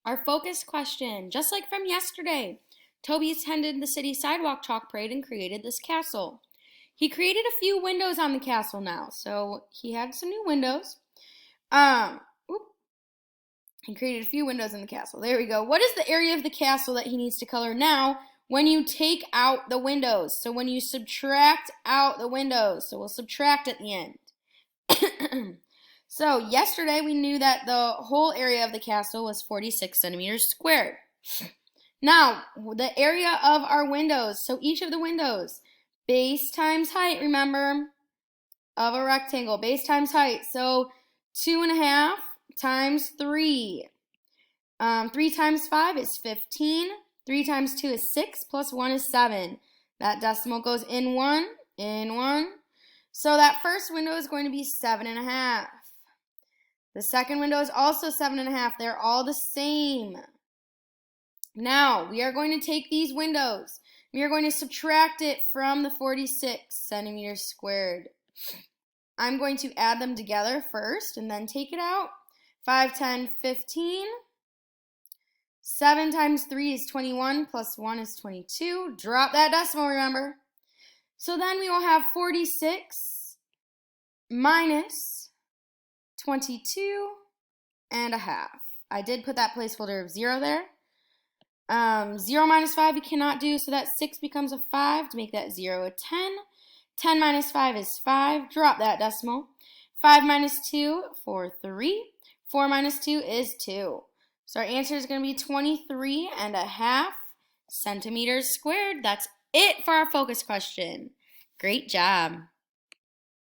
Our focus question, just like from yesterday, Toby attended the city sidewalk chalk parade and created this castle. He created a few windows on the castle now, so he had some new windows. Um, he created a few windows in the castle. There we go. What is the area of the castle that he needs to color now when you take out the windows? So when you subtract out the windows, so we'll subtract at the end. So yesterday we knew that the whole area of the castle was 46 centimeters squared. Now, the area of our windows, so each of the windows, base times height, remember, of a rectangle, base times height. So 2.5 times 3. 3 times 5 is 15. 3 times 2 is 6, plus 1 is 7. That decimal goes in 1, in 1. So that first window is going to be 7.5. The second window is also 7.5. They're all the same. Now, we are going to take these windows. We are going to subtract it from the 46 centimeters squared. I'm going to add them together first and then take it out. 5, 10, 15. 7 times 3 is 21, plus 1 is 22. Drop that decimal, remember. So then we will have 46 minus 22.5. I did put that placeholder of 0 there. 0 minus 5 you cannot do, so that 6 becomes a 5 to make that 0 a 10. 10 minus 5 is 5. Drop that decimal. 5 minus 2 for 3. 4 minus 2 is 2. So our answer is going to be 23.5 centimeters squared. That's it for our focus question. Great job.